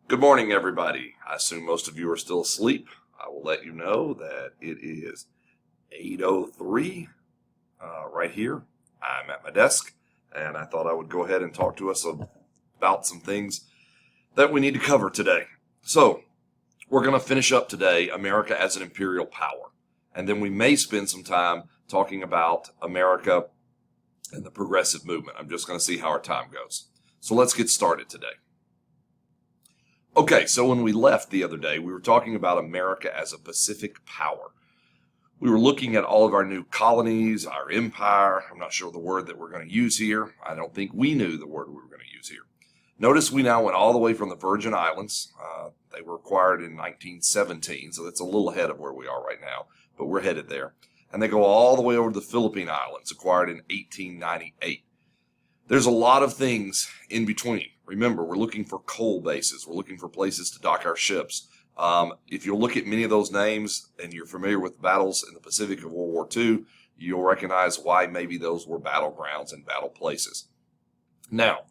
Good morning, everybody. I assume most of you are still asleep. I will let you know that it is 8:03 right here. I'm at my desk, and I thought I would go ahead and talk to us about some things that we need to cover today. So, we're going to finish up today America as an imperial power, and then we may spend some time talking about America and the progressive movement. I'm just going to see how our time goes. So let's get started today. Okay, so when we left the other day, we were talking about America as a Pacific power. We were looking at all of our new colonies, our empire. I'm not sure the word that we're going to use here. I don't think we knew the word we were going to use here. Notice we now went all the way from the Virgin Islands. They were acquired in 1917, so that's a little ahead of where we are right now, but we're headed there. And they go all the way over to the Philippine Islands, acquired in 1898. There's a lot of things in between. Remember, we're looking for coal bases. We're looking for places to dock our ships. If you look at many of those names and you're familiar with battles in the Pacific of World War II, you'll recognize why maybe those were battlegrounds and battle places. Now,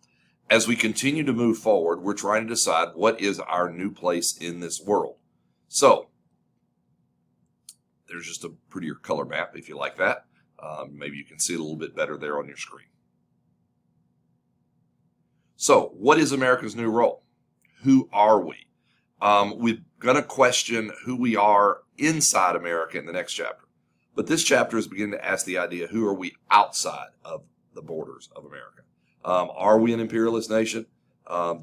as we continue to move forward, we're trying to decide what is our new place in this world. So, there's just a prettier color map if you like that. Maybe you can see it a little bit better there on your screen. So, what is America's new role? Who are we? We're going to question who we are inside America in the next chapter. But this chapter is beginning to ask the idea, who are we outside of the borders of America? Are we an imperialist nation?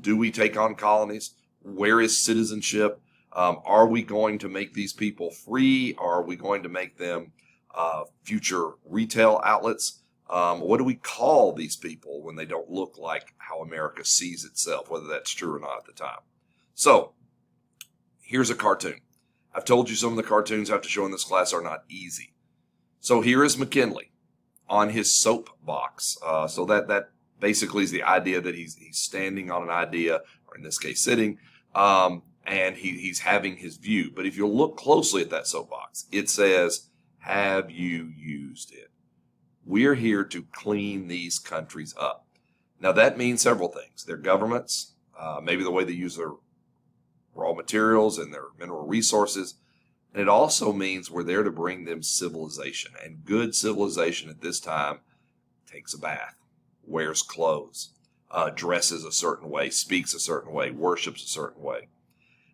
Do we take on colonies? Where is citizenship? Are we going to make these people free? Are we going to make them future retail outlets? What do we call these people when they don't look like how America sees itself, whether that's true or not at the time? So, here's a cartoon. I've told you some of the cartoons I have to show in this class are not easy. So here is McKinley on his soapbox. So that basically is the idea that he's standing on an idea, or in this case sitting, and he's having his view. But if you look closely at that soapbox, it says, "Have you used it?" We're here to clean these countries up. Now, that means several things. Their governments, maybe the way they use their raw materials and their mineral resources. And it also means we're there to bring them civilization. And good civilization at this time takes a bath, wears clothes, dresses a certain way, speaks a certain way, worships a certain way.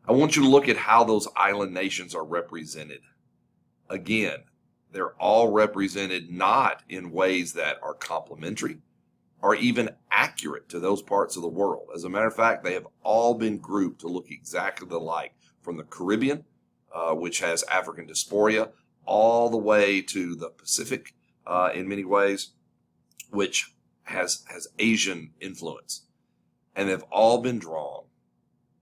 I want you to look at how those island nations are represented. Again, they're all represented not in ways that are complementary or even accurate to those parts of the world. As a matter of fact, they have all been grouped to look exactly alike, from the Caribbean, which has African diaspora, all the way to the Pacific in many ways, which has Asian influence. And they've all been drawn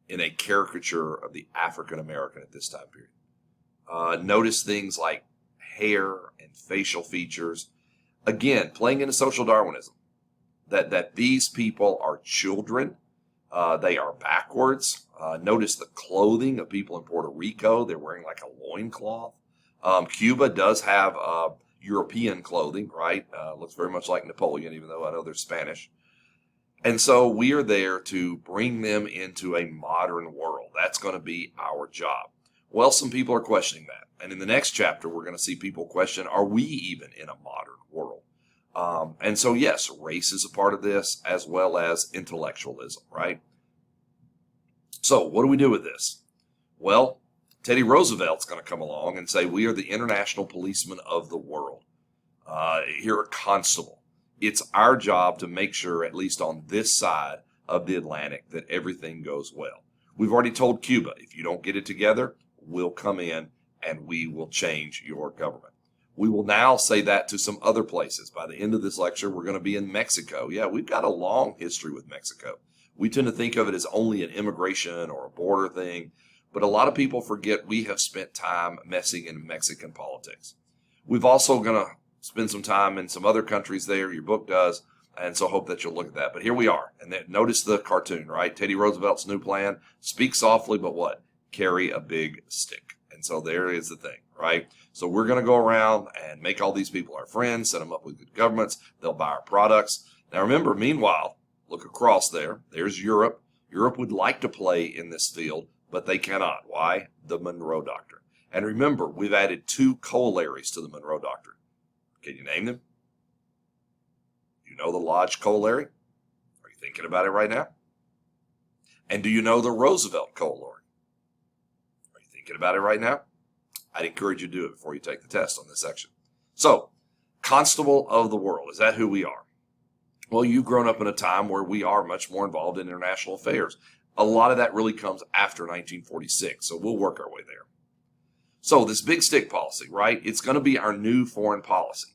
in a caricature of the African American at this time period. Notice things like hair and facial features, again playing into social Darwinism, that these people are children, they are backwards. Notice the clothing of people in Puerto Rico. They're wearing like a loincloth. Cuba does have European clothing, right? Looks very much like Napoleon, even though I know they're Spanish. And so we are there to bring them into a modern world. That's going to be our job. Well, some people are questioning that. And in the next chapter, we're going to see people question, are we even in a modern world? And so, yes, race is a part of this, as well as intellectualism, right? So what do we do with this? Well, Teddy Roosevelt's going to come along and say, we are the international policemen of the world. You're a constable. It's our job to make sure, at least on this side of the Atlantic, that everything goes well. We've already told Cuba, if you don't get it together, we'll come in and we will change your government. We will now say that to some other places. By the end of this lecture, we're going to be in Mexico. Yeah, we've got a long history with Mexico. We tend to think of it as only an immigration or a border thing, but a lot of people forget we have spent time messing in Mexican politics. We've also going to spend some time in some other countries there. Your book does, and so I hope that you'll look at that. But here we are, and then notice the cartoon, right? Teddy Roosevelt's new plan: speak softly, but what? Carry a big stick. And so there is the thing, right? So we're going to go around and make all these people our friends, set them up with good governments. They'll buy our products. Now remember, meanwhile, look across there. There's Europe. Europe would like to play in this field, but they cannot. Why? The Monroe Doctrine. And remember, we've added 2 corollaries to the Monroe Doctrine. Can you name them? You know the Lodge Corollary? Are you thinking about it right now? And do you know the Roosevelt Corollary? Are you thinking about it right now? I'd encourage you to do it before you take the test on this section. So, Constable of the World, is that who we are? Well, you've grown up in a time where we are much more involved in international affairs. A lot of that really comes after 1946, so we'll work our way there. So this big stick policy, right? It's going to be our new foreign policy.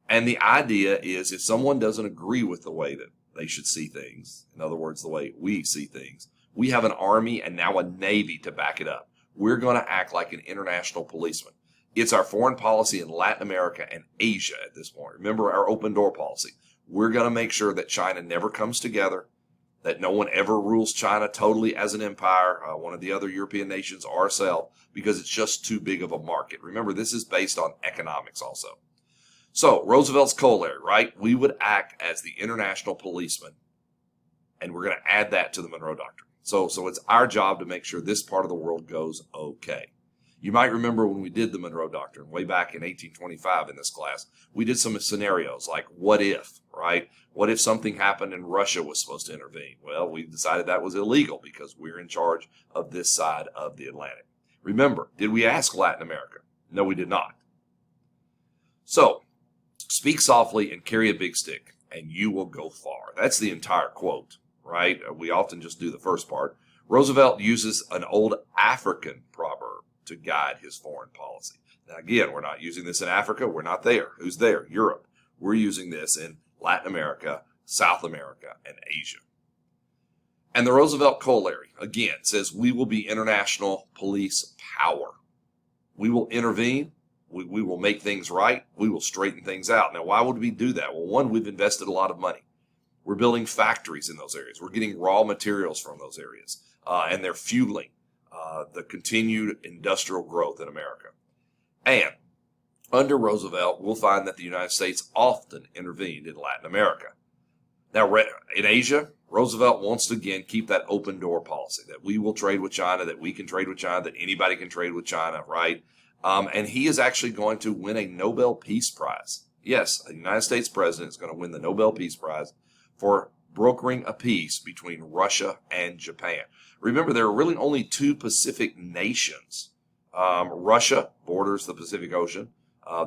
And the idea is if someone doesn't agree with the way that they should see things, in other words, the way we see things, we have an army and now a navy to back it up. We're going to act like an international policeman. It's our foreign policy in Latin America and Asia at this point. Remember our open door policy. We're going to make sure that China never comes together, that no one ever rules China totally as an empire, one of the other European nations, or ourselves, because it's just too big of a market. Remember, this is based on economics also. So, Roosevelt's corollary, right? We would act as the international policeman, and we're going to add that to the Monroe Doctrine. So it's our job to make sure this part of the world goes okay. You might remember when we did the Monroe Doctrine way back in 1825 in this class, we did some scenarios like what if, right? What if something happened and Russia was supposed to intervene? Well, we decided that was illegal because we're in charge of this side of the Atlantic. Remember, did we ask Latin America? No, we did not. So, speak softly and carry a big stick, and you will go far. That's the entire quote, right? We often just do the first part. Roosevelt uses an old African proverb to guide his foreign policy. Now, again, we're not using this in Africa. We're not there. Who's there? Europe. We're using this in Latin America, South America, and Asia. And the Roosevelt Corollary, again, says we will be international police power. We will intervene. We will make things right. We will straighten things out. Now, why would we do that? Well, one, we've invested a lot of money. We're building factories in those areas. We're getting raw materials from those areas, and they're fueling the continued industrial growth in America. And under Roosevelt, we'll find that the United States often intervened in Latin America. Now, in Asia, Roosevelt wants to, again, keep that open door policy, that we will trade with China, that we can trade with China, that anybody can trade with China, right? And he is actually going to win a Nobel Peace Prize. Yes, a United States president is going to win the Nobel Peace Prize for brokering a peace between Russia and Japan. Remember, there are really only 2 Pacific nations. Russia borders the Pacific Ocean.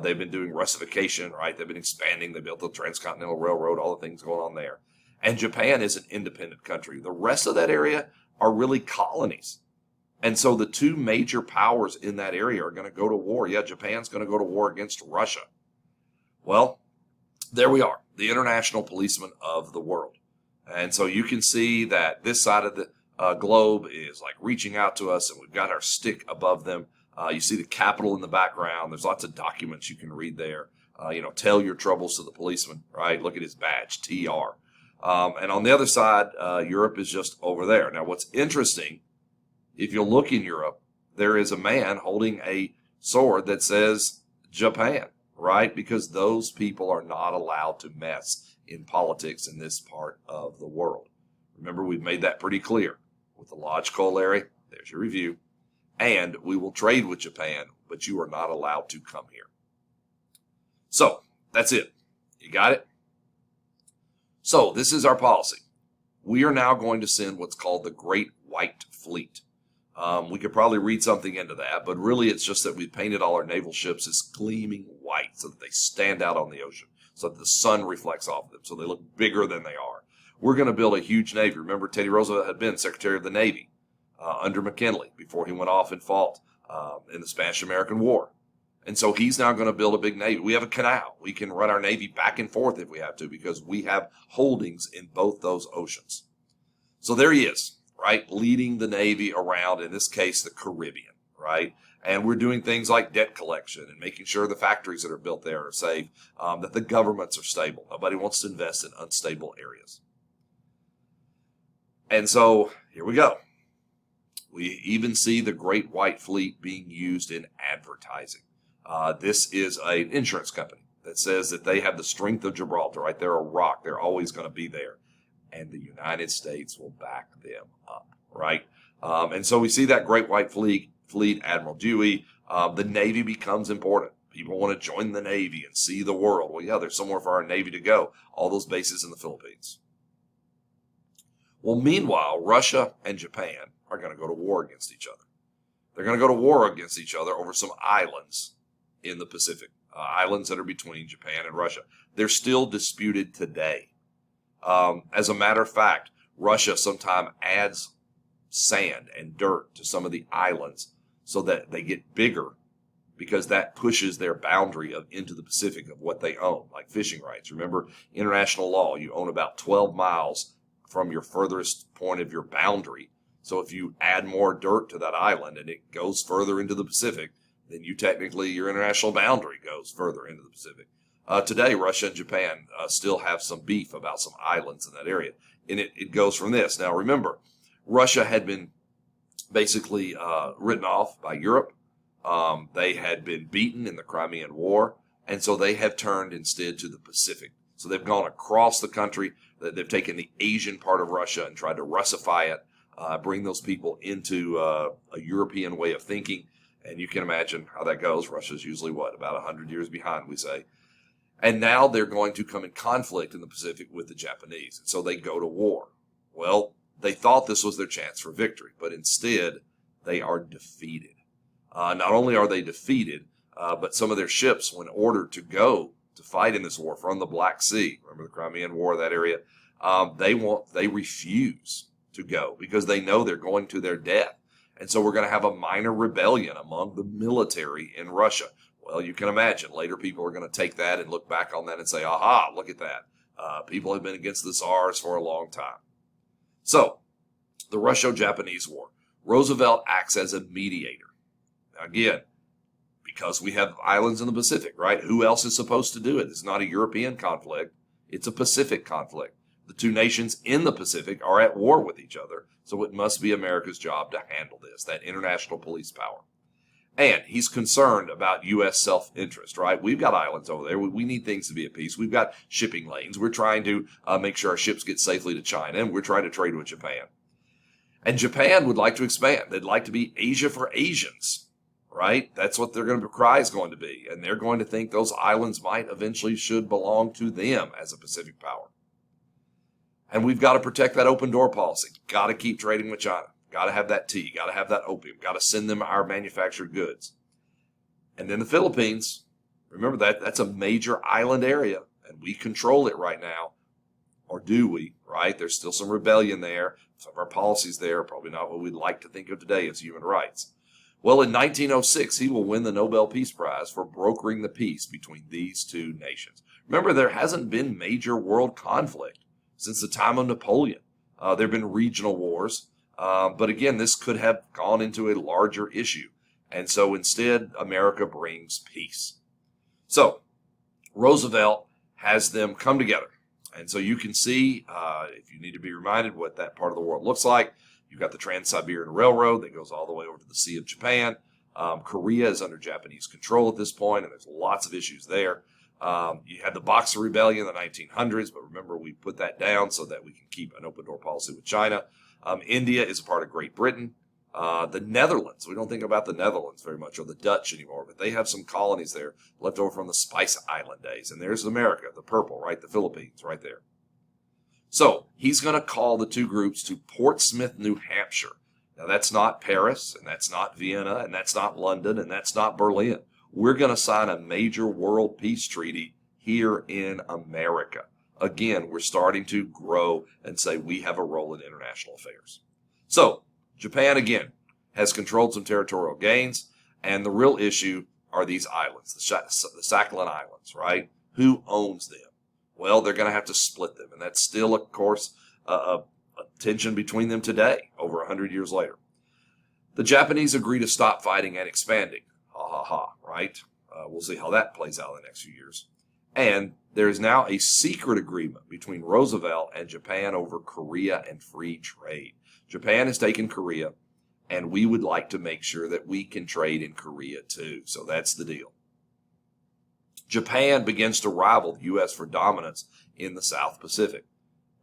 They've been doing Russification, right? They've been expanding. They built the Transcontinental Railroad, all the things going on there. And Japan is an independent country. The rest of that area are really colonies. And so the 2 major powers in that area are going to go to war. Yeah, Japan's going to go to war against Russia. Well, there we are, the international policeman of the world. And so you can see that this side of the globe is like reaching out to us, and we've got our stick above them. You see the Capitol in the background. There's lots of documents you can read there. Tell your troubles to the policeman, right? Look at his badge, TR. And on the other side, Europe is just over there. Now, what's interesting, if you look in Europe, there is a man holding a sword that says Japan, right? Because those people are not allowed to mess in politics in this part of the world. Remember, we've made that pretty clear with the Lodge Corollary. There's your review. And we will trade with Japan, but you are not allowed to come here. So that's it. You got it? So this is our policy. We are now going to send what's called the Great White Fleet. We could probably read something into that, but really it's just that we painted all our naval ships as gleaming white so that they stand out on the ocean, so that the sun reflects off of them, so they look bigger than they are. We're going to build a huge Navy. Remember, Teddy Roosevelt had been Secretary of the Navy under McKinley before he went off and fought in the Spanish-American War. And so he's now going to build a big Navy. We have a canal. We can run our Navy back and forth if we have to because we have holdings in both those oceans. So there he is, right, leading the Navy around, in this case, the Caribbean, right? And we're doing things like debt collection and making sure the factories that are built there are safe, that the governments are stable. Nobody wants to invest in unstable areas. And so here we go. We even see the Great White Fleet being used in advertising. This is an insurance company that says that they have the strength of Gibraltar, right? They're a rock. They're always going to be there. and the United States will back them up, right? And so we see that Great White Fleet, Admiral Dewey, the Navy becomes important. People want to join the Navy and see the world. Well, yeah, there's somewhere for our Navy to go. All those bases in the Philippines. Well, meanwhile, Russia and Japan are going to go to war against each other. They're going to go to war against each other over some islands in the Pacific, islands that are between Japan and Russia. They're still disputed today. As a matter of fact, Russia sometimes adds sand and dirt to some of the islands so that they get bigger, because that pushes their boundary into the Pacific of what they own, like fishing rights. Remember, international law, you own about 12 miles from your furthest point of your boundary. So if you add more dirt to that island and it goes further into the Pacific, then your international boundary goes further into the Pacific. Today, Russia and Japan still have some beef about some islands in that area. And it goes from this. Now, remember, Russia had been basically written off by Europe. They had been beaten in the Crimean War, and so they have turned instead to the Pacific. So they've gone across the country. They've taken the Asian part of Russia and tried to Russify it, bring those people into a European way of thinking. And you can imagine how that goes. Russia's usually, about 100 years behind, we say. And now they're going to come in conflict in the Pacific with the Japanese. And so they go to war. Well, they thought this was their chance for victory, but instead they are defeated. Not only are they defeated, but some of their ships, when ordered to go to fight in this war from the Black Sea, remember the Crimean War, that area, they refuse to go because they know they're going to their death. And so we're going to have a minor rebellion among the military in Russia. Well, you can imagine later people are going to take that and look back on that and say, aha, look at that. People have been against the Tsars for a long time. So the Russo-Japanese War, Roosevelt acts as a mediator. Again, because we have islands in the Pacific, right? Who else is supposed to do it? It's not a European conflict. It's a Pacific conflict. The two nations in the Pacific are at war with each other, so it must be America's job to handle this, that international police power. And he's concerned about U.S. self-interest, right? We've got islands over there. We need things to be at peace. We've got shipping lanes. We're trying to make sure our ships get safely to China, and we're trying to trade with Japan. And Japan would like to expand. They'd like to be Asia for Asians. Right? That's what their cry is going to be. And they're going to think those islands should belong to them as a Pacific power. And we've got to protect that open door policy. Got to keep trading with China. Got to have that tea. Got to have that opium. Got to send them our manufactured goods. And then the Philippines, remember that's a major island area, and we control it right now. Or do we? Right? There's still some rebellion there. Some of our policies there are probably not what we'd like to think of today as human rights. Well, in 1906, he will win the Nobel Peace Prize for brokering the peace between these two nations. Remember, there hasn't been major world conflict since the time of Napoleon. There have been regional wars. But again, this could have gone into a larger issue. And so instead, America brings peace. So Roosevelt has them come together. And so you can see, if you need to be reminded what that part of the world looks like, you've got the Trans-Siberian Railroad that goes all the way over to the Sea of Japan. Korea is under Japanese control at this point, and there's lots of issues there. You had the Boxer Rebellion in the 1900s, but remember, we put that down so that we can keep an open door policy with China. India is a part of Great Britain. The Netherlands, we don't think about the Netherlands very much, or the Dutch anymore, but they have some colonies there left over from the Spice Island days. And there's America, the purple, right? The Philippines, right there. So he's going to call the two groups to Portsmouth, New Hampshire. Now, that's not Paris, and that's not Vienna, and that's not London, and that's not Berlin. We're going to sign a major world peace treaty here in America. Again, we're starting to grow and say we have a role in international affairs. So Japan, again, has controlled some territorial gains, and the real issue are these islands, the Sakhalin Islands, right? Who owns them? Well, they're going to have to split them, and that's still, of course, a tension between them today, over 100 years later. The Japanese agree to stop fighting and expanding. Ha, ha, ha, right? We'll see how that plays out in the next few years. And there is now a secret agreement between Roosevelt and Japan over Korea and free trade. Japan has taken Korea, and we would like to make sure that we can trade in Korea too. So that's the deal. Japan begins to rival the U.S. for dominance in the South Pacific.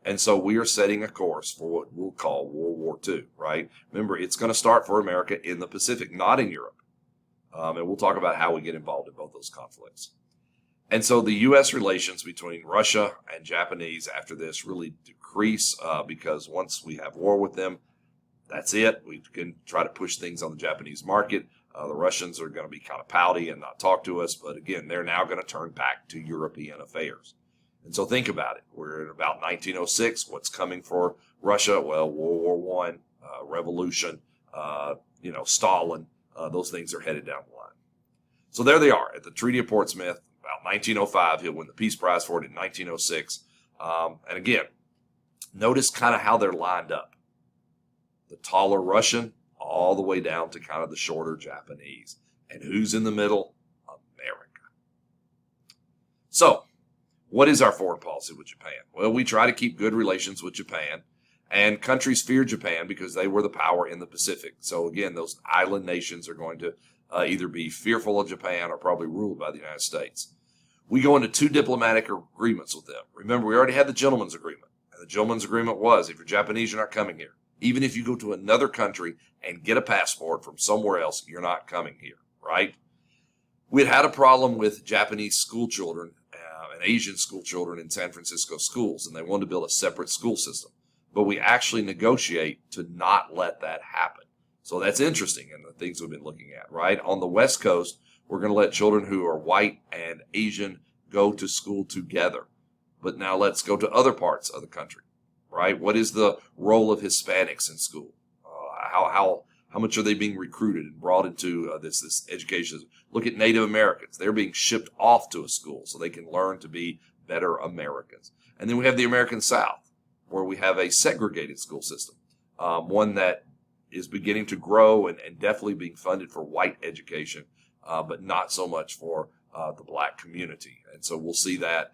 And so we are setting a course for what we'll call World War II, right? Remember, it's going to start for America in the Pacific, not in Europe. And we'll talk about how we get involved in both those conflicts. And so the U.S. relations between Russia and Japanese after this really decrease because once we have war with them, that's it. We can try to push things on the Japanese market. The Russians are going to be kind of pouty and not talk to us. But again, they're now going to turn back to European affairs. And so think about it. We're in about 1906. What's coming for Russia? Well, World War I, revolution, Stalin. Those things are headed down the line. So there they are at the Treaty of Portsmouth, about 1905. He'll win the Peace Prize for it in 1906. And again, notice kind of how they're lined up. The taller Russian all the way down to kind of the shorter Japanese. And who's in the middle? America. So, what is our foreign policy with Japan? Well, we try to keep good relations with Japan. And countries fear Japan because they were the power in the Pacific. So again, those island nations are going to either be fearful of Japan or probably ruled by the United States. We go into 2 diplomatic agreements with them. Remember, we already had the gentleman's agreement. And the gentleman's agreement was, if you're Japanese, you're not coming here. Even if you go to another country and get a passport from somewhere else, you're not coming here, right? We'd had a problem with Japanese school children and Asian school children in San Francisco schools, and they wanted to build a separate school system. But we actually negotiate to not let that happen. So that's interesting in the things we've been looking at, right? On the West Coast, we're going to let children who are white and Asian go to school together. But now let's go to other parts of the country, right? What is the role of Hispanics in school? How much are they being recruited and brought into this education? Look at Native Americans. They're being shipped off to a school so they can learn to be better Americans. And then we have the American South, where we have a segregated school system, one that is beginning to grow and definitely being funded for white education, but not so much for the black community. And so we'll see that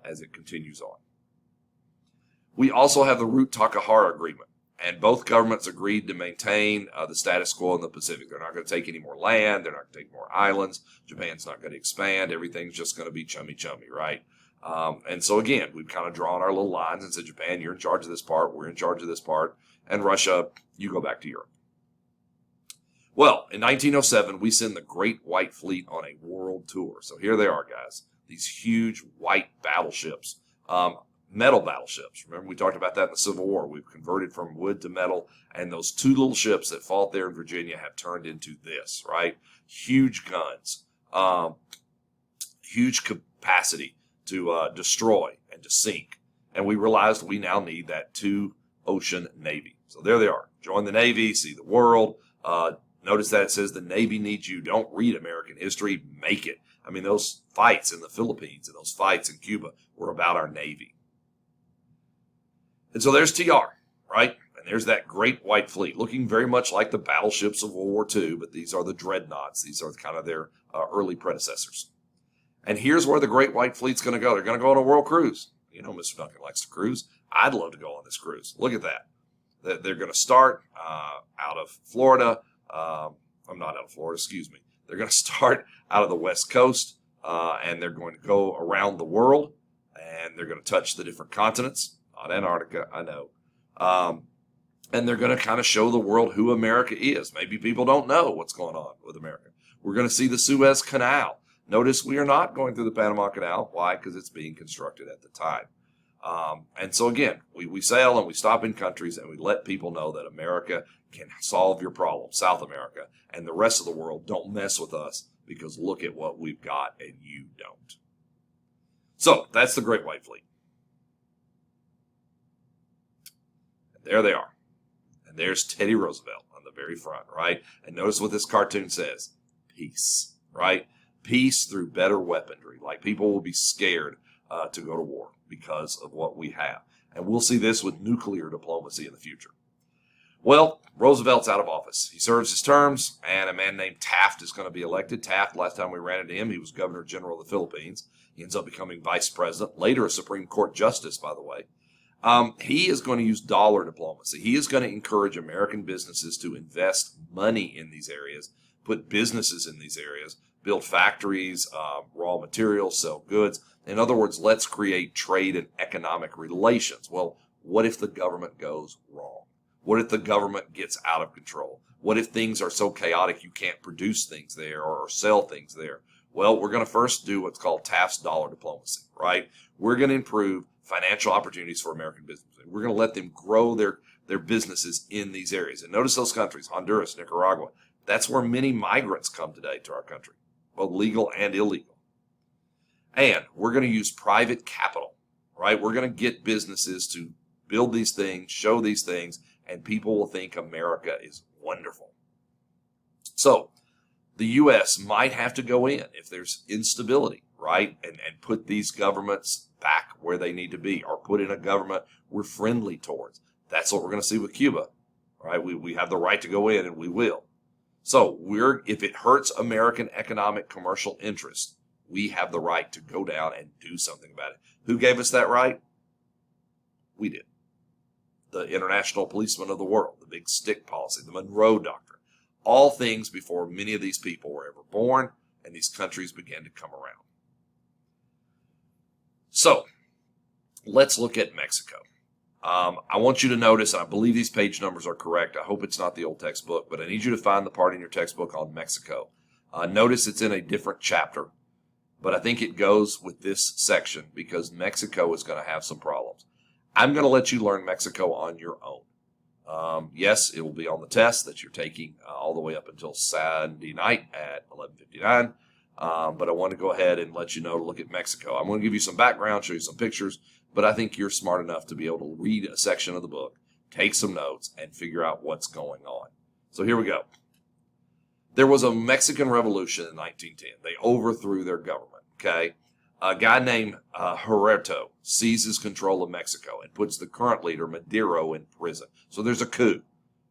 as it continues on. We also have the Root-Takahara Agreement, and both governments agreed to maintain the status quo in the Pacific. They're not going to take any more land. They're not going to take more islands. Japan's not going to expand. Everything's just going to be chummy, right? And so again, we've kind of drawn our little lines and said, Japan, you're in charge of this part. We're in charge of this part. And Russia, you go back to Europe. Well, in 1907, we send the Great White Fleet on a world tour. So here they are, guys. These huge white battleships, metal battleships. Remember, we talked about that in the Civil War. We've converted from wood to metal. And those 2 little ships that fought there in Virginia have turned into this, right? Huge guns, huge capacity to destroy and to sink. And we realized we now need that 2-ocean Navy. So there they are. Join the Navy, see the world. Notice that it says the Navy needs you. Don't read American history, make it. I mean, those fights in the Philippines and those fights in Cuba were about our Navy. And so there's TR, right? And there's that Great White Fleet, looking very much like the battleships of World War II, but these are the dreadnoughts. These are kind of their early predecessors. And here's where the Great White Fleet's going to go. They're going to go on a world cruise. You know, Mr. Duncan likes to cruise. I'd love to go on this cruise. Look at that. They're going to start out of Florida. I'm not out of Florida, excuse me. They're going to start out of the West Coast, and they're going to go around the world, and they're going to touch the different continents. Not Antarctica, I know. And they're going to kind of show the world who America is. Maybe people don't know what's going on with America. We're going to see the Suez Canal. Notice we are not going through the Panama Canal. Why? Because it's being constructed at the time. And so again, we sail and we stop in countries and we let people know that America can solve your problem, South America, and the rest of the world don't mess with us because look at what we've got and you don't. So that's the Great White Fleet. And there they are. And there's Teddy Roosevelt on the very front, right? And notice what this cartoon says. Peace, right? Peace through better weaponry. Like people will be scared to go to war because of what we have. And we'll see this with nuclear diplomacy in the future. Well, Roosevelt's out of office. He serves his terms, and a man named Taft is going to be elected. Taft, last time we ran into him, he was Governor General of the Philippines. He ends up becoming vice president, later a Supreme Court justice, by the way. He is going to use dollar diplomacy. He is going to encourage American businesses to invest money in these areas, put businesses in these areas, build factories, raw materials, sell goods. In other words, let's create trade and economic relations. Well, what if the government goes wrong? What if the government gets out of control? What if things are so chaotic you can't produce things there or sell things there? Well, we're going to first do what's called Taft's dollar diplomacy, right? We're going to improve financial opportunities for American businesses. We're going to let them grow their businesses in these areas. And notice those countries, Honduras, Nicaragua. That's where many migrants come today to our country, both legal and illegal. And we're going to use private capital, right? We're going to get businesses to build these things, show these things, and people will think America is wonderful. So the U.S. might have to go in if there's instability, right? And put these governments back where they need to be, or put in a government we're friendly towards. That's what we're going to see with Cuba, right? We have the right to go in, and we will. So if it hurts American economic commercial interest, we have the right to go down and do something about it. Who gave us that right? We did. The international policemen of the world, the big stick policy, the Monroe Doctrine, all things before many of these people were ever born and these countries began to come around. So let's look at Mexico. I want you to notice, and I believe these page numbers are correct. I hope it's not the old textbook, but I need you to find the part in your textbook on Mexico. Notice it's in a different chapter, but I think it goes with this section because Mexico is going to have some problems. I'm going to let you learn Mexico on your own. Yes, it will be on the test that you're taking all the way up until Saturday night at 11:59. But I want to go ahead and let you know to look at Mexico. I'm going to give you some background, show you some pictures, but I think you're smart enough to be able to read a section of the book, take some notes, and figure out what's going on. So here we go. There was a Mexican Revolution in 1910. They overthrew their government, okay? A guy named Huerta seizes control of Mexico and puts the current leader, Madero, in prison. So there's a coup,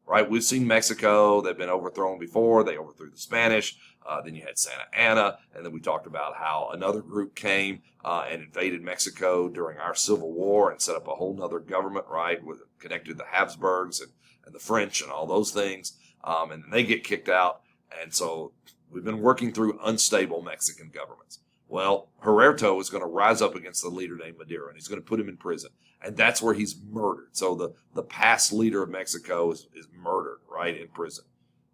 right? We've seen Mexico. They've been overthrown before. They overthrew the Spanish. Then you had Santa Anna. And then we talked about how another group came and invaded Mexico during our Civil War and set up a whole nother government, right, connected to the Habsburgs and the French and all those things. And then they get kicked out. And so we've been working through unstable Mexican governments. Well, Huerta is going to rise up against the leader named Madero, and he's going to put him in prison. And that's where he's murdered. So the past leader of Mexico is murdered, right, in prison.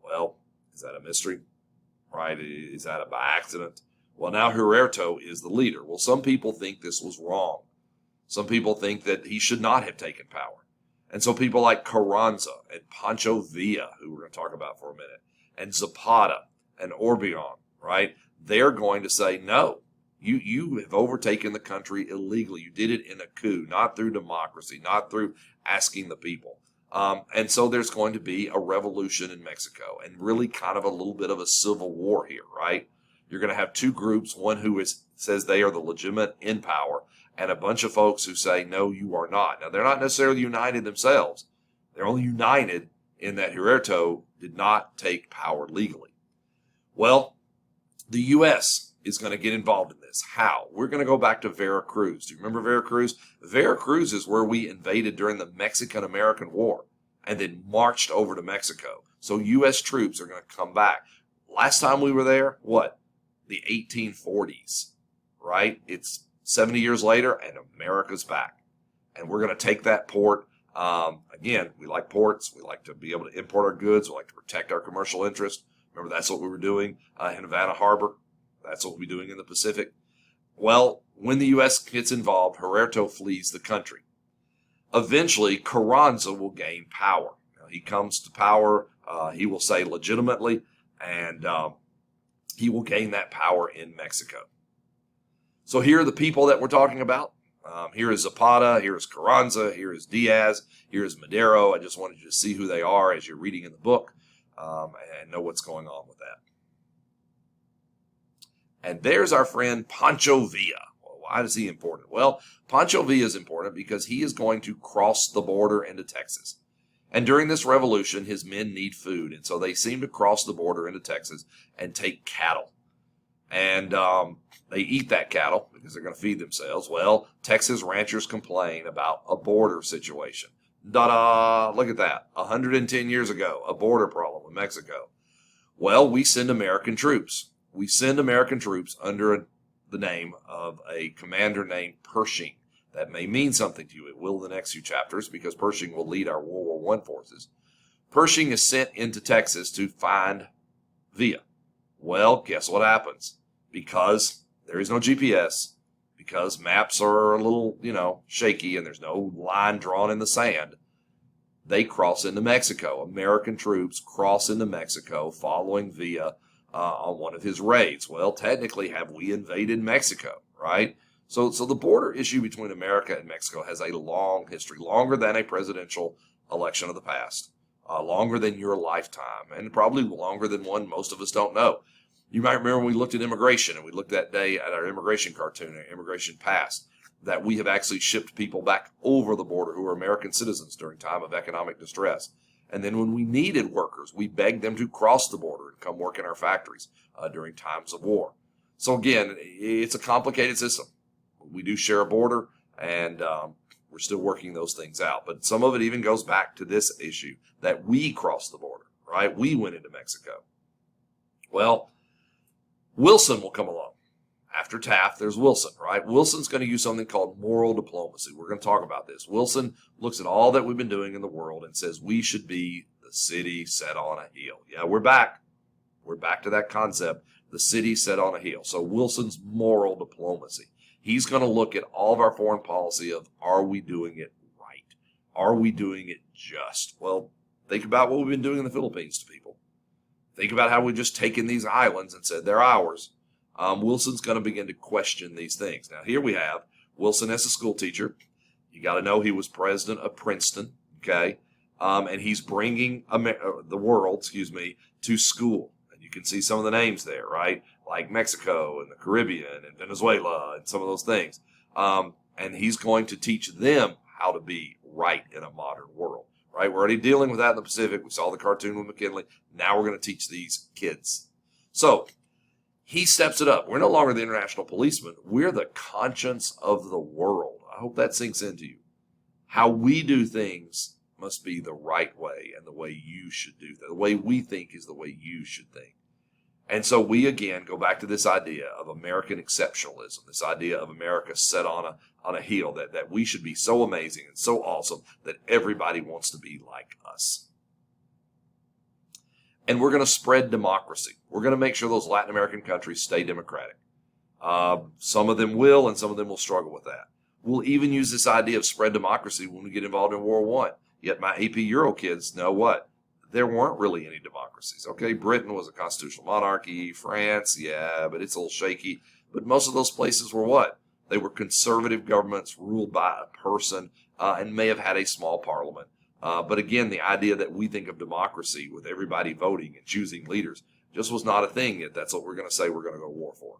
Well, is that a mystery? Right? Is that by accident? Well, now Huerta is the leader. Well, some people think this was wrong. Some people think that he should not have taken power. And so people like Carranza and Pancho Villa, who we're going to talk about for a minute, and Zapata and Orbillon, right? They're going to say, no, you have overtaken the country illegally. You did it in a coup, not through democracy, not through asking the people. And so there's going to be a revolution in Mexico and really kind of a little bit of a civil war here, right? You're going to have two groups, one who says they are the legitimate in power and a bunch of folks who say, no, you are not. Now, they're not necessarily united themselves. They're only united in that Huerta did not take power legally. Well, the U.S. is going to get involved in this. How? We're going to go back to Veracruz. Do you remember Veracruz? Veracruz is where we invaded during the Mexican-American War and then marched over to Mexico. So U.S. troops are going to come back. Last time we were there, what? The 1840s, right? It's 70 years later, and America's back. And we're going to take that port. Again, we like ports. We like to be able to import our goods. We like to protect our commercial interest. Remember, that's what we were doing in Havana Harbor. That's what we'll be doing in the Pacific. Well, when the U.S. gets involved, Huerta flees the country. Eventually, Carranza will gain power. Now, he comes to power, he will say legitimately, and he will gain that power in Mexico. So here are the people that we're talking about. Here is Zapata, here is Carranza, here is Diaz, here is Madero. I just wanted you to see who they are as you're reading in the book and know what's going on with that. And there's our friend Pancho Villa. Well, why is he important? Well, Pancho Villa is important because he is going to cross the border into Texas. And during this revolution, his men need food. And so they seem to cross the border into Texas and take cattle. And they eat that cattle because they're going to feed themselves. Well, Texas ranchers complain about a border situation. Da-da! Look at that. 110 years ago, a border problem with Mexico. Well, we send American troops. we send American troops under the name of a commander named Pershing. That may mean something to you. It will in the next few chapters because Pershing will lead our World War I forces. Pershing is sent into Texas to find Villa. Well, guess what happens? Because there is no GPS, because maps are a little, shaky and there's no line drawn in the sand, they cross into Mexico. American troops cross into Mexico following Villa on one of his raids. Well, technically, have we invaded Mexico, right? So the border issue between America and Mexico has a long history, longer than a presidential election of the past, longer than your lifetime, and probably longer than one most of us don't know. You might remember when we looked at immigration, and we looked that day at our immigration cartoon, Immigration Past, that we have actually shipped people back over the border who are American citizens during time of economic distress. And then when we needed workers, we begged them to cross the border and come work in our factories during times of war. So again, it's a complicated system. We do share a border, and we're still working those things out. But some of it even goes back to this issue that we crossed the border, right? We went into Mexico. Well, Wilson will come along. After Taft, there's Wilson, right? Wilson's going to use something called moral diplomacy. We're going to talk about this. Wilson looks at all that we've been doing in the world and says we should be the city set on a hill. Yeah, we're back. We're back to that concept, the city set on a hill. So Wilson's moral diplomacy. He's going to look at all of our foreign policy of, are we doing it right? Are we doing it just? Well, think about what we've been doing in the Philippines to people. Think about how we've just taken these islands and said they're ours. Wilson's going to begin to question these things. Now, here we have Wilson as a school teacher. You got to know he was president of Princeton, okay? And he's bringing the world, to school. And you can see some of the names there, right? Like Mexico and the Caribbean and Venezuela and some of those things. And he's going to teach them how to be right in a modern world, right? We're already dealing with that in the Pacific. We saw the cartoon with McKinley. Now we're going to teach these kids. So he steps it up. We're no longer the international policeman. We're the conscience of the world. I hope that sinks into you. How we do things must be the right way and the way you should do that. The way we think is the way you should think. And so we, again, go back to this idea of American exceptionalism, this idea of America set on a hill, that we should be so amazing and so awesome that everybody wants to be like us. And we're going to spread democracy. We're going to make sure those Latin American countries stay democratic. Some of them will, and some of them will struggle with that. We'll even use this idea of spread democracy when we get involved in World War I. Yet my AP Euro kids know what? There weren't really any democracies. Okay, Britain was a constitutional monarchy. France, yeah, but it's a little shaky. But most of those places were what? They were conservative governments ruled by a person and may have had a small parliament. But again, the idea that we think of democracy with everybody voting and choosing leaders just was not a thing yet. That's what we're going to say we're going to go to war for.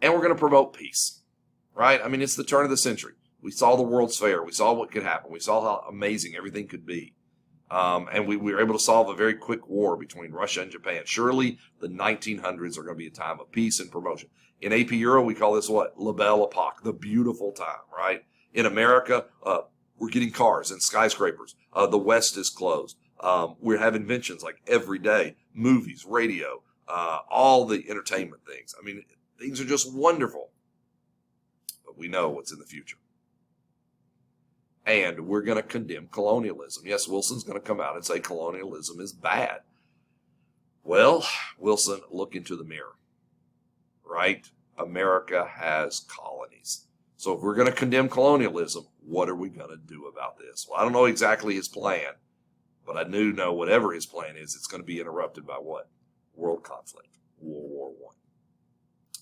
And we're going to promote peace, right? I mean, it's the turn of the century. We saw the World's Fair. We saw what could happen. We saw how amazing everything could be. And we were able to solve a very quick war between Russia and Japan. Surely the 1900s are going to be a time of peace and promotion. In AP Euro, we call this what? La Belle Epoque, the beautiful time, right? In America, we're getting cars and skyscrapers. The West is closed. We have inventions like every day, movies, radio, all the entertainment things. I mean, things are just wonderful. But we know what's in the future. And we're going to condemn colonialism. Yes, Wilson's going to come out and say colonialism is bad. Well, Wilson, look into the mirror, right? America has colonies. So if we're going to condemn colonialism, what are we going to do about this? Well, I don't know exactly his plan, but I do know whatever his plan is, it's going to be interrupted by what? World conflict, World War I.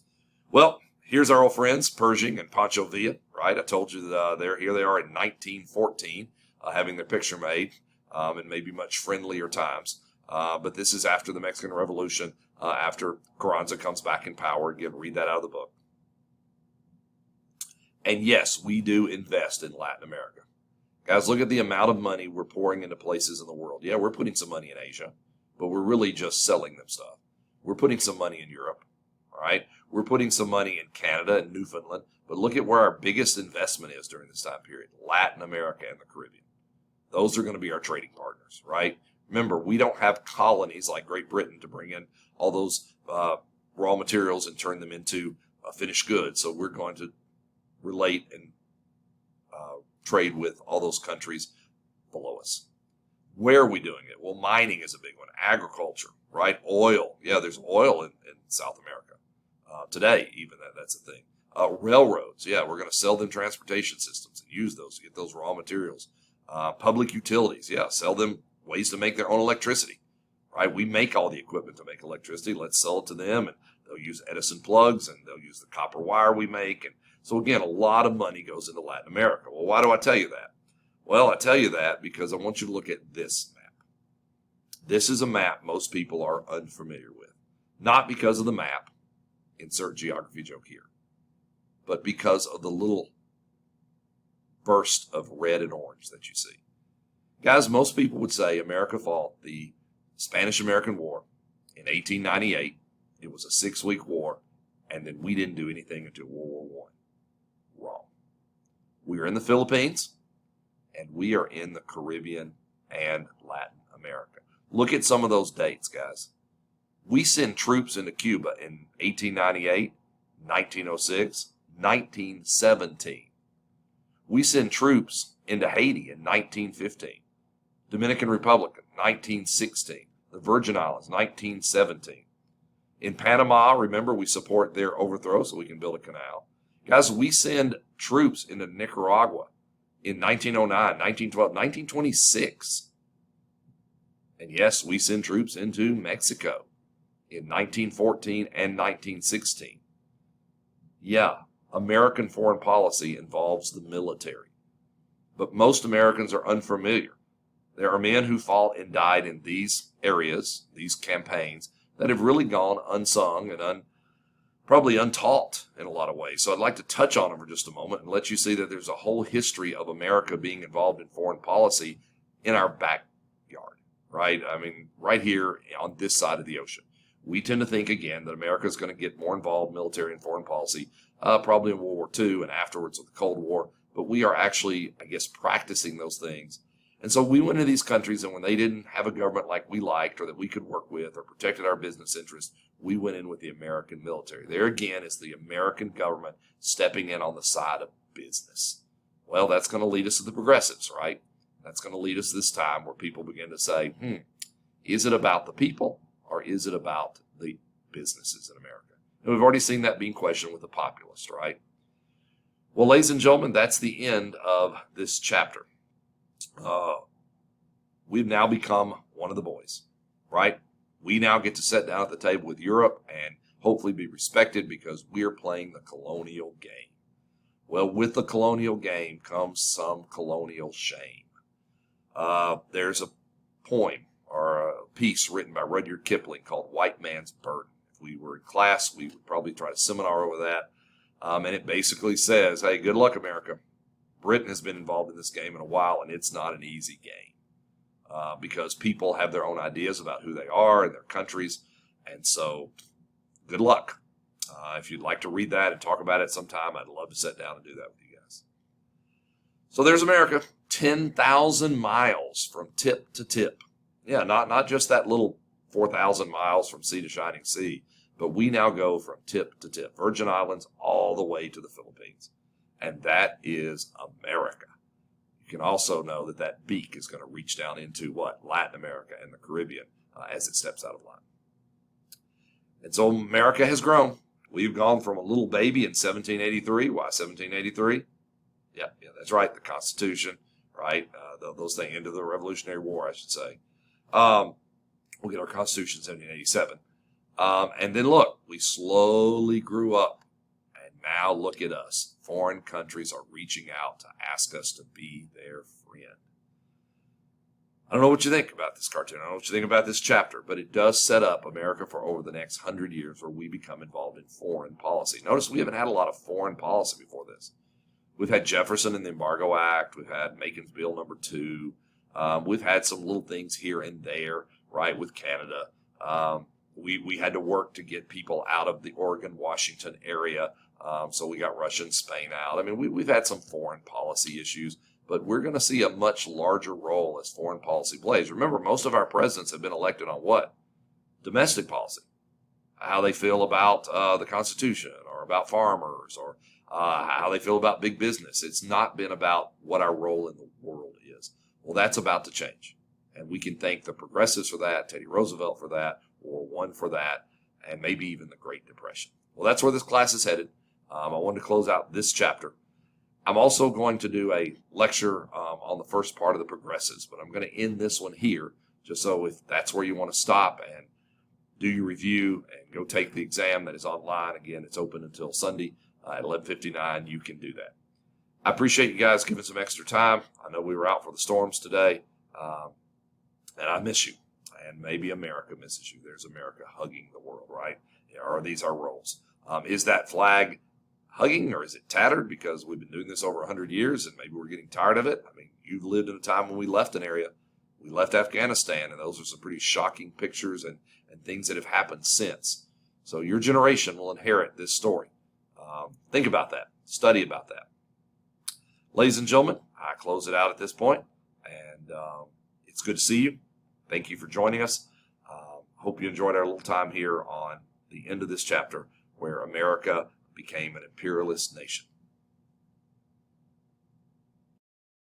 Well, here's our old friends, Pershing and Pancho Villa, right? I told you that here they are in 1914, having their picture made in maybe much friendlier times. But this is after the Mexican Revolution, after Carranza comes back in power. Again, read that out of the book. And yes, we do invest in Latin America. Guys, look at the amount of money we're pouring into places in the world. Yeah, we're putting some money in Asia, but we're really just selling them stuff. We're putting some money in Europe, all right? We're putting some money in Canada and Newfoundland, but look at where our biggest investment is during this time period, Latin America and the Caribbean. Those are going to be our trading partners, right? Remember, we don't have colonies like Great Britain to bring in all those raw materials and turn them into finished goods. So we're going to relate and trade with all those countries below us. Where are we doing it? Well, mining is a big one. Agriculture, right? Oil. Yeah, there's oil in South America today, even that's a thing. Railroads. Yeah, we're going to sell them transportation systems and use those to get those raw materials. Public utilities. Yeah, sell them ways to make their own electricity, right? We make all the equipment to make electricity. Let's sell it to them, and they'll use Edison plugs, and they'll use the copper wire we make. And so, again, a lot of money goes into Latin America. Well, why do I tell you that? Well, I tell you that because I want you to look at this map. This is a map most people are unfamiliar with. Not because of the map, insert geography joke here, but because of the little burst of red and orange that you see. Guys, most people would say America fought the Spanish-American War in 1898. It was a 6-week war, and then we didn't do anything until World War I. Wrong. We are in the Philippines, and we are in the Caribbean and Latin America. Look at some of those dates, guys. We send troops into Cuba in 1898, 1906, 1917. We send troops into Haiti in 1915. Dominican Republic, 1916. The Virgin Islands, 1917. In Panama, remember, we support their overthrow so we can build a canal. Guys, we send troops into Nicaragua in 1909, 1912, 1926. And yes, we send troops into Mexico in 1914 and 1916. Yeah, American foreign policy involves the military. But most Americans are unfamiliar. There are men who fought and died in these areas, these campaigns, that have really gone unsung and probably untaught in a lot of ways. So I'd like to touch on them for just a moment and let you see that there's a whole history of America being involved in foreign policy in our backyard, right? I mean, right here on this side of the ocean. We tend to think, again, that America is going to get more involved in military and foreign policy, probably in World War II and afterwards with the Cold War. But we are actually, I guess, practicing those things. And so we went into these countries, and when they didn't have a government like we liked or that we could work with or protected our business interests, we went in with the American military. There again is the American government stepping in on the side of business. Well, that's going to lead us to the progressives, right? That's going to lead us this time where people begin to say, is it about the people or is it about the businesses in America? And we've already seen that being questioned with the populists, right? Well, ladies and gentlemen, that's the end of this chapter. We've now become one of the boys, right? We now get to sit down at the table with Europe and hopefully be respected because we're playing the colonial game. Well, with the colonial game comes some colonial shame. There's a poem or a piece written by Rudyard Kipling called White Man's Burden. If we were in class, we would probably try to seminar over that. And it basically says, hey, good luck, America. Britain has been involved in this game in a while, and it's not an easy game because people have their own ideas about who they are and their countries. And so, good luck. If you'd like to read that and talk about it sometime, I'd love to sit down and do that with you guys. So there's America, 10,000 miles from tip to tip. Yeah, not just that little 4,000 miles from sea to shining sea, but we now go from tip to tip, Virgin Islands all the way to the Philippines. And that is America. You can also know that that beak is going to reach down into what? Latin America and the Caribbean as it steps out of line. And so America has grown. We've gone from a little baby in 1783. Why 1783? Yeah, that's right. The Constitution, right? Those things into the Revolutionary War, I should say. We'll get our Constitution in 1787. And then look, we slowly grew up. Now look at us. Foreign countries are reaching out to ask us to be their friend. I don't know what you think about this cartoon. I don't know what you think about this chapter, but it does set up America for over the next 100 years where we become involved in foreign policy. Notice we haven't had a lot of foreign policy before this. We've had Jefferson and the Embargo Act. We've had Macon's Bill No. 2. We've had some little things here and there, right, with Canada. We had to work to get people out of the Oregon, Washington area. So we got Russia and Spain out. I mean, we've had some foreign policy issues, but we're going to see a much larger role as foreign policy plays. Remember, most of our presidents have been elected on what? Domestic policy. how they feel about the Constitution or about farmers or how they feel about big business. It's not been about what our role in the world is. Well, that's about to change. And we can thank the progressives for that, Teddy Roosevelt for that, or one for that, and maybe even the Great Depression. Well, that's where this class is headed. I wanted to close out this chapter. I'm also going to do a lecture on the first part of the progressives, but I'm going to end this one here, just so if that's where you want to stop and do your review and go take the exam that is online. Again, it's open until Sunday at 11:59. You can do that. I appreciate you guys giving some extra time. I know we were out for the storms today, and I miss you. And maybe America misses you. There's America hugging the world, right? Or these are roles. Is that flag hugging or is it tattered because we've been doing this over 100 years and maybe we're getting tired of it? I mean, you've lived in a time when we left an area. We left Afghanistan, and those are some pretty shocking pictures and things that have happened since. So your generation will inherit this story. Think about that. Study about that. Ladies and gentlemen, I close it out at this point, and it's good to see you. Thank you for joining us. Hope you enjoyed our little time here on the end of this chapter where America became an imperialist nation.